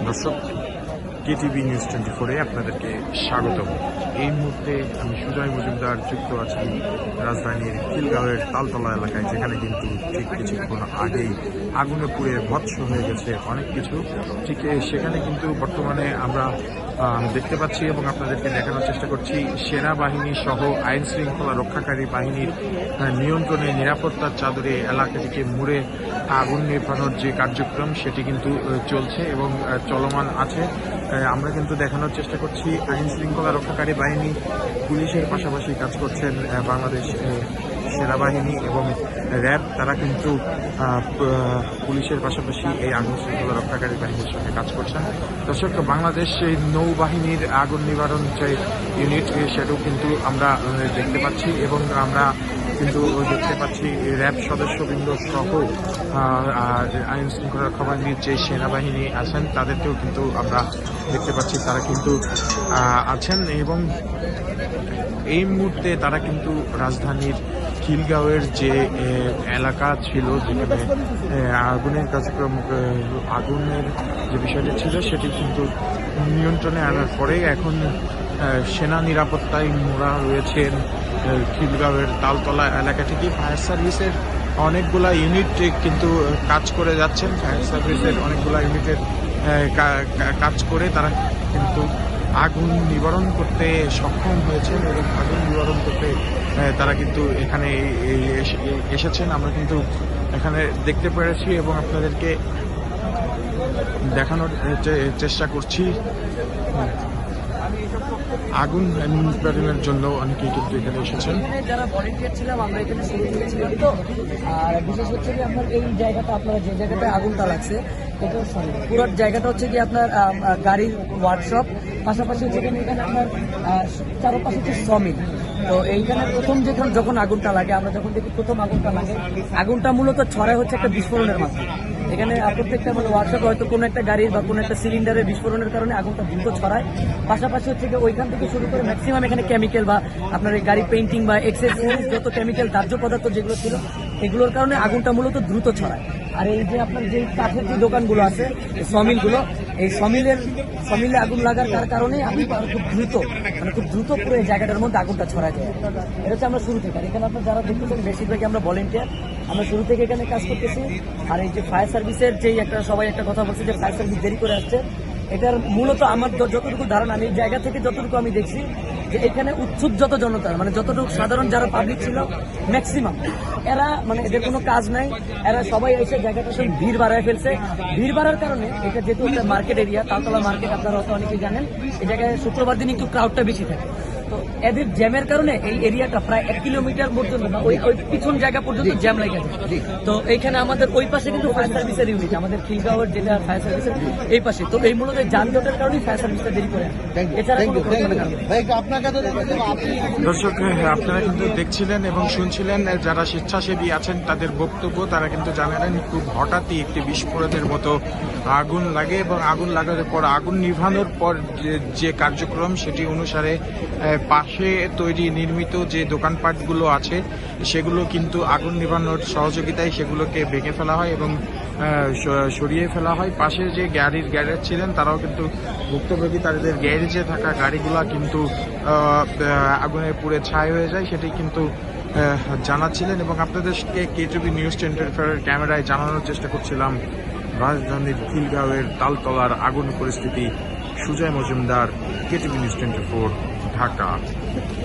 দর্শক, KTV news 24-এ আপনাদেরকে স্বাগত। এই মুহূর্তে আমি সুজয় মজুমদার যুক্ত আছি রাজধানীর খিলগাঁওয়ের তালতলা এলাকায়, যেখানে কিন্তু ঠিক কিছুক্ষণ আগেই আগুনে পুড়ে ভৎস হয়ে গেছে অনেক কিছু। ঠিক সেখানে কিন্তু বর্তমানে আমরা দেখতে পাচ্ছি এবং আপনাদেরকে দেখানোর চেষ্টা করছি, সেনাবাহিনী সহ আইন শৃঙ্খলা রক্ষাকারী বাহিনীর নিয়ন্ত্রণে নিরাপত্তার চাদরে এলাকাটিকে মুড়ে আগুন নেভানোর যে কার্যক্রম সেটি কিন্তু চলছে এবং চলমান আছে। আমরা কিন্তু দেখানোর চেষ্টা করছি আইন শৃঙ্খলা রক্ষাকারী বাহিনী, পুলিশের পাশাপাশি কাজ করছেন বাংলাদেশ সেনাবাহিনী এবং র্যাব। তারা কিন্তু পুলিশের পাশাপাশি এই আগুন শৃঙ্খলা রক্ষাকারী বাহিনীর সঙ্গে কাজ করছেন। দর্শক, বাংলাদেশ নৌবাহিনীর আগুন নিবারণ যে ইউনিট সেটাও কিন্তু আমরা দেখতে পাচ্ছি এবং আমরা কিন্তু দেখতে পাচ্ছি র্যাব সদস্যবৃন্দ সহ আইন শৃঙ্খলা রক্ষা বাহিনীর যে সেনাবাহিনী আছেন তাদেরকেও কিন্তু আমরা দেখতে পাচ্ছি, তারা কিন্তু আছেন এবং এই মুহূর্তে তারা কিন্তু রাজধানীর খিলগাঁওয়ের যে এলাকা ছিল, যেখানে আগুনের কার্যক্রম, আগুনের যে বিষয়টি ছিল সেটি কিন্তু নিয়ন্ত্রণে আনার পরে এখন সেনা নিরাপত্তায় মোড়া রয়েছেন খিলগাঁওয়ের তালতলা এলাকা থেকে। ফায়ার সার্ভিসের অনেকগুলা ইউনিট কিন্তু কাজ করে যাচ্ছেন। ফায়ার সার্ভিসের অনেকগুলা ইউনিটের কাজ করে তারা কিন্তু আগুন নিবারণ করতে সক্ষম হয়েছেন এবং আগুন নিবারণ করতে তারা কিন্তু এখানে এসেছেন। আমরা কিন্তু এখানে দেখতে পেরেছি এবং আপনাদেরকে দেখানোর চেষ্টা করছি। আগুন নিবারণের জন্য অনেকেই কিন্তু এখানে এসেছেন। যারা ভলেন্টিয়ার ছিলাম আমরা এখানে শুরু করেছিলাম তো। আর বিশেষ হচ্ছে কি আপনার এই জায়গাটা, আপনার যে জায়গাটায় আগুনটা লাগছে এটা পুরো জায়গাটা হচ্ছে কি আপনার গাড়ির ওয়ার্কশপ, পাশাপাশি হচ্ছে এখানে আপনার চারপাশে হচ্ছে শ্রমিক। তো এইখানে প্রথম যখন আগুনটা লাগে, আমরা যখন দেখি প্রথম আগুনটা লাগে, আগুনটা মূলত ছড়ায় হচ্ছে একটা বিস্ফোরণের মাধ্যমে। এখানে প্রত্যেকটা মানে ওয়ার্কশপ হয়তো কোনো একটা গাড়ির বা কোনো একটা সিলিন্ডারের বিস্ফোরণের কারণে আগুনটা দ্রুত ছড়ায়। পাশাপাশি হচ্ছে ওইখান থেকে শুরু করে ম্যাক্সিমাম এখানে কেমিক্যাল বা আপনার এই গাড়ি পেইন্টিং বা এক্সেসরিজ যত কেমিক্যাল দাহ্য পদার্থ যেগুলো ছিল এগুলোর কারণে আগুনটা মূলত দ্রুত ছড়ায়। আর এই যে আপনার যে কাঠের যে দোকানগুলো আছে, এই সমিলগুলো, এই সমিলে আগুন লাগার কারণে আগুনটা খুব দ্রুত পুরো এই জায়গাটার মধ্যে আগুনটা ছড়ায় যায়। এটা হচ্ছে আমরা শুরু থেকে, আর এখানে আপনার যারা দেখতেছেন বেশিরভাগই আমরা ভলেন্টিয়ার, আমরা শুরু থেকে এখানে কাজ করতেছি। আর এই যে ফায়ার সার্ভিসের যেই সবাই একটা কথা বলছে যে ফায়ার সার্ভিস দেরি করে আসছে, এটার মূলত আমার যতটুকু ধারণা, আমি এই জায়গা থেকে যতটুকু আমি দেখছি যে এখানে উৎসুক যত জনতা, মানে যতটুকু সাধারণ যারা পাবলিক ছিল ম্যাক্সিমাম, এরা মানে এদের কোনো কাজ নাই, এরা সবাই এসে জায়গাটা ভিড় বাড়ায় ফেলছে। ভিড় বাড়ার কারণে এটা যেহেতু একটা মার্কেট এরিয়া, তালতলা মার্কেট আপনারা হয়তো অনেকেই জানেন, এই জায়গায় শুক্রবার দিন একটু ক্রাউডটা বেশি থাকে। তো এদের জ্যামের কারণে এই এরিয়াটা প্রায় 1 কিলোমিটার পর্যন্ত ওই পিছন জায়গা পর্যন্ত জ্যাম লেগে যায়। তো এইখানে আমাদের ওই পাশে কিন্তু ফায়ার সার্ভিসের ইউনিট, আমাদের খিলগাঁওয়ের যেটা ফায়ার সার্ভিসের এই পাশে, তো এই মূলত যানজটের কারণে ফায়ার সার্ভিসটা দেরি করে। এছাড়া দর্শক, আপনারা কিন্তু দেখছিলেন এবং শুনছিলেন যারা স্বেচ্ছাসেবী আছেন তাদের বক্তব্য। তারা কিন্তু জানালেন খুব হঠাৎই একটি বিস্ফোরণের মতো আগুন লাগে এবং আগুন লাগার পর, আগুন নিভানোর পর যে কার্যক্রম সেটি অনুসারে পাশে নির্মিত যে দোকানপাটগুলো আছে সেগুলো কিন্তু আগুন নিভানোর সহযোগিতায় সেগুলোকে ভেঙে ফেলা হয় এবং সরিয়ে ফেলা হয়। পাশে যে গ্যারেজ ছিলেন তারাও কিন্তু ভুক্তভোগী, তাদের গ্যারেজে থাকা গাড়িগুলা কিন্তু আগুনে পুড়ে ছাই হয়ে যায়, সেটি কিন্তু জানাচ্ছিলেন এবং আপনাদেরকে কেটিভি নিউজ 24-এর ক্যামেরায় জানানোর চেষ্টা করছিলাম রাজধানীর খিলগাঁওয়ের তালতলার আগুন পরিস্থিতি। Sujoy Majumdar, KTV news 24, Dhaka.